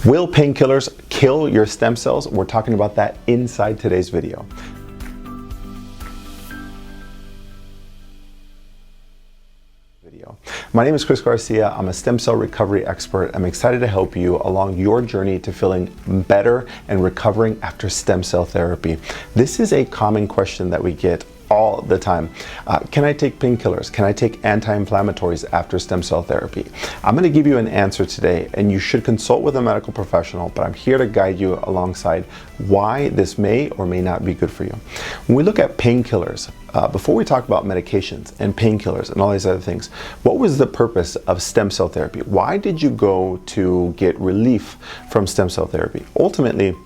Will painkillers kill your stem cells? We're talking about that inside today's video. My name is Chris Garcia. I'm a stem cell recovery expert. I'm excited to help you along your journey to feeling better and recovering after stem cell therapy. This is a common question that we get all the time. Can I take painkillers? Can I take anti-inflammatories after stem cell therapy? I'm going to give you an answer today, and you should consult with a medical professional, but I'm here to guide you alongside why this may or may not be good for you. When we look at painkillers, before we talk about medications and painkillers and all these other things, what was the purpose of stem cell therapy? Why did you go to get relief from stem cell therapy? Ultimately,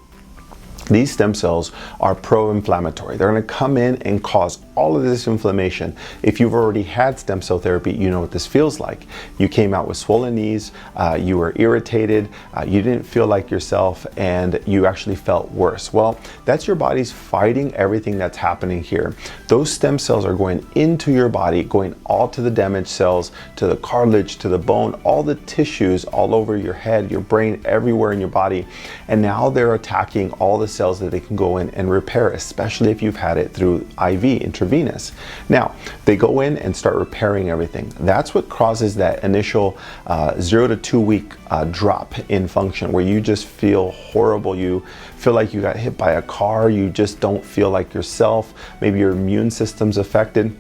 these stem cells are pro-inflammatory. They're going to come in and cause all of this inflammation. If you've already had stem cell therapy, you know what this feels like. You came out with swollen knees, you were irritated, you didn't feel like yourself, and you actually felt worse. Well, that's your body's fighting everything that's happening here. Those stem cells are going into your body, going all to the damaged cells, to the cartilage, to the bone, all the tissues all over your head, your brain, everywhere in your body. And now they're attacking all the cells that they can go in and repair, especially if you've had it through IV, intravenous. Now, they go in and start repairing everything. That's what causes that initial 0 to 2 week drop in function, where you just feel horrible. You feel like you got hit by a car. You just don't feel like yourself. Maybe your immune system's affected.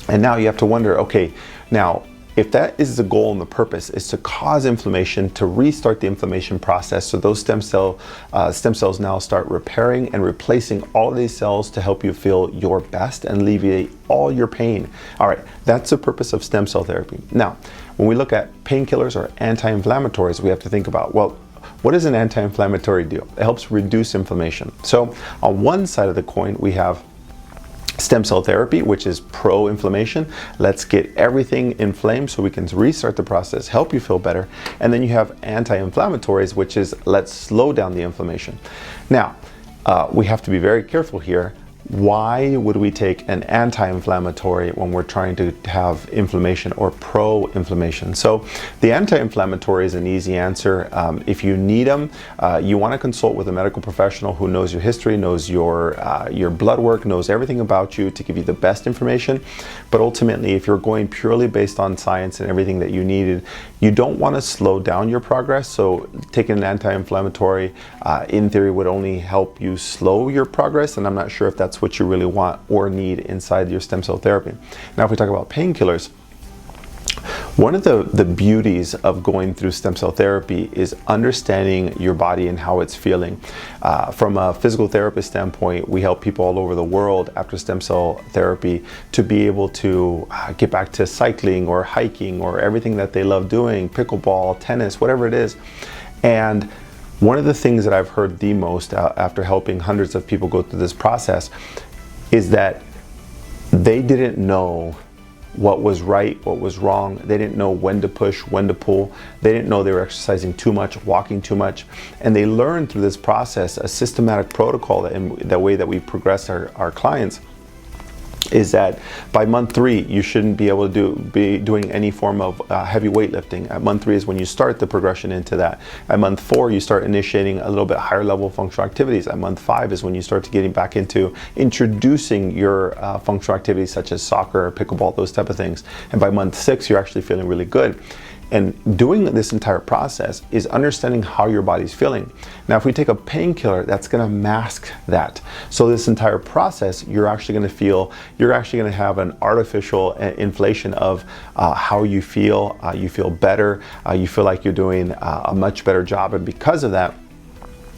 And now you have to wonder, okay, now, if that is the goal and the purpose is to cause inflammation, to restart the inflammation process, so those stem cells now start repairing and replacing all of these cells to help you feel your best and alleviate all your pain. All right, that's the purpose of stem cell therapy. Now, when we look at painkillers or anti-inflammatories, we have to think about, well, what does an anti-inflammatory do? It helps reduce inflammation. So on one side of the coin, we have stem cell therapy, which is pro-inflammation. Let's get everything inflamed so we can restart the process, help you feel better. And then you have anti-inflammatories, which is let's slow down the inflammation. Now, we have to be very careful here. Why would we take an anti-inflammatory when we're trying to have inflammation or pro-inflammation? So the anti-inflammatory is an easy answer. If you need them, you want to consult with a medical professional who knows your history, knows your blood work, knows everything about you to give you the best information. But ultimately, if you're going purely based on science and everything that you needed, you don't want to slow down your progress. So taking an anti-inflammatory, in theory, would only help you slow your progress. And I'm not sure if that's what you really want or need inside your stem cell therapy. Now, if we talk about painkillers, one of the beauties of going through stem cell therapy is understanding your body and how it's feeling. From a physical therapist standpoint, we help people all over the world after stem cell therapy to be able to get back to cycling or hiking or everything that they love doing, pickleball, tennis, whatever it is. And one of the things that I've heard the most after helping hundreds of people go through this process is that they didn't know what was right, what was wrong. They didn't know when to push, when to pull. They didn't know they were exercising too much, walking too much. And they learned through this process a systematic protocol that in the way that we progress our clients is that by month 3, you shouldn't be able to be doing any form of heavy weightlifting. At month 3 is when you start the progression into that. At month 4, you start initiating a little bit higher level functional activities. At month 5 is when you start getting back into introducing your functional activities such as soccer, pickleball, those type of things. And by month 6, you're actually feeling really good. And doing this entire process is understanding how your body's feeling. Now, if we take a painkiller, that's going to mask that. So this entire process, you're actually going to have an artificial inflation of how you feel. You feel better. You feel like you're doing a much better job. And because of that,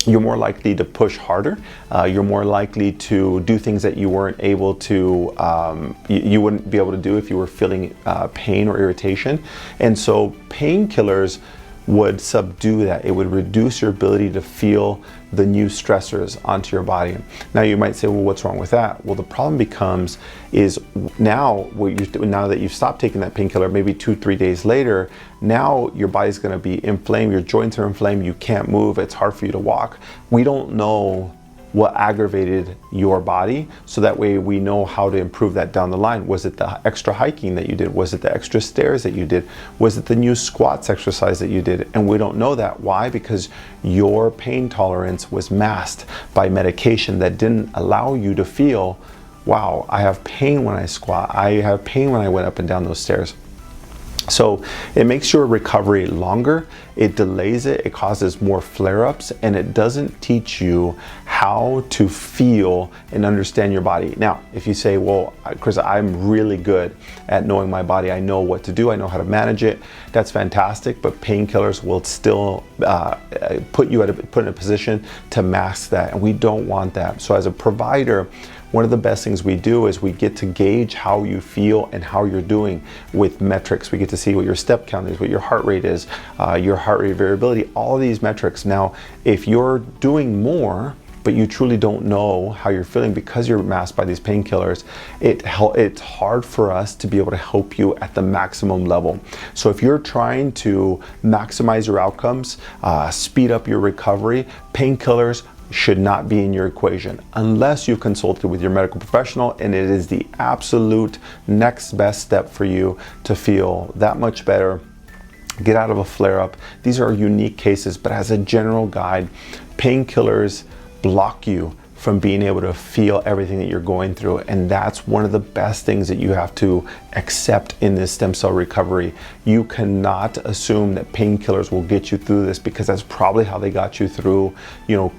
you're more likely to push harder. You're more likely to do things that you weren't able to, you wouldn't be able to do if you were feeling pain or irritation. And so painkillers would subdue that. It would reduce your ability to feel the new stressors onto your body. Now you might say, well, what's wrong with that? Well, the problem becomes is now that you've stopped taking that painkiller, maybe 2-3 days later, now your body's gonna be inflamed, your joints are inflamed, you can't move, it's hard for you to walk. We don't know what aggravated your body, so that way we know how to improve that down the line. Was it the extra hiking that you did? Was it the extra stairs that you did? Was it the new squats exercise that you did? And we don't know that. Why? Because your pain tolerance was masked by medication that didn't allow you to feel, wow, I have pain when I squat. I have pain when I went up and down those stairs. So it makes your recovery longer, it delays it, it causes more flare-ups, and it doesn't teach you how to feel and understand your body. Now, if you say, well, Chris, I'm really good at knowing my body, I know what to do, I know how to manage it, that's fantastic, but painkillers will still put you in a position to mask that, and we don't want that. So as a provider, one of the best things we do is we get to gauge how you feel and how you're doing with metrics. We get to see what your step count is, what your heart rate is, your heart rate variability, all of these metrics. Now, if you're doing more, but you truly don't know how you're feeling because you're masked by these painkillers, it's hard for us to be able to help you at the maximum level. So if you're trying to maximize your outcomes, speed up your recovery, painkillers should not be in your equation unless you've consulted with your medical professional, and it is the absolute next best step for you to feel that much better, get out of a flare-up. These are unique cases, but as a general guide, painkillers block you from being able to feel everything that you're going through. And that's one of the best things that you have to accept in this stem cell recovery. You cannot assume that painkillers will get you through this, because that's probably how they got you through,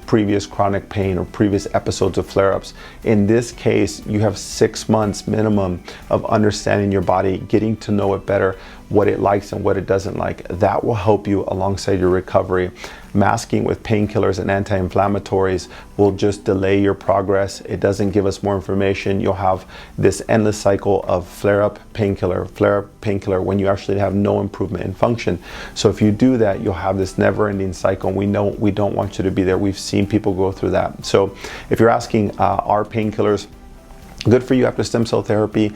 previous chronic pain or previous episodes of flare-ups. In this case, you have 6 months minimum of understanding your body, getting to know it better, what it likes and what it doesn't like. That will help you alongside your recovery. Masking with painkillers and anti-inflammatories will just delay your progress. It doesn't give us more information. You'll have this endless cycle of flare-up painkiller, flare-up painkiller, when you actually have no improvement in function. So if you do that, you'll have this never-ending cycle, and we know we don't want you to be there. We've seen people go through that. So if you're asking, are painkillers good for you after stem cell therapy?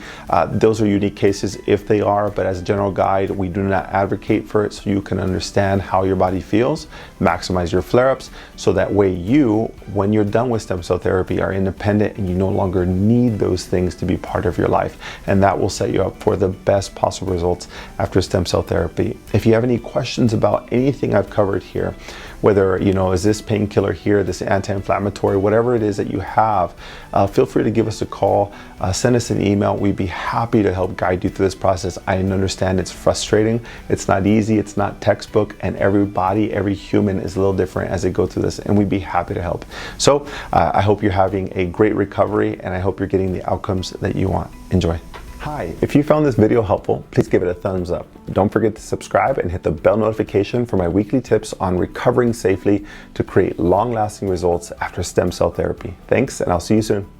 Those are unique cases if they are, but as a general guide, we do not advocate for it, so you can understand how your body feels, maximize your flare-ups, so that way you, when you're done with stem cell therapy, are independent and you no longer need those things to be part of your life. And that will set you up for the best possible results after stem cell therapy. If you have any questions about anything I've covered here, whether, is this painkiller here, this anti-inflammatory, whatever it is that you have, feel free to give us a call, send us an email. We'd be happy to help guide you through this process. I understand it's frustrating, it's not easy, it's not textbook, and every human is a little different as they go through this, and we'd be happy to help. So I hope you're having a great recovery, and I hope you're getting the outcomes that you want. Enjoy. Hi, if you found this video helpful, please give it a thumbs up. Don't forget to subscribe and hit the bell notification for my weekly tips on recovering safely to create long-lasting results after stem cell therapy. Thanks, and I'll see you soon.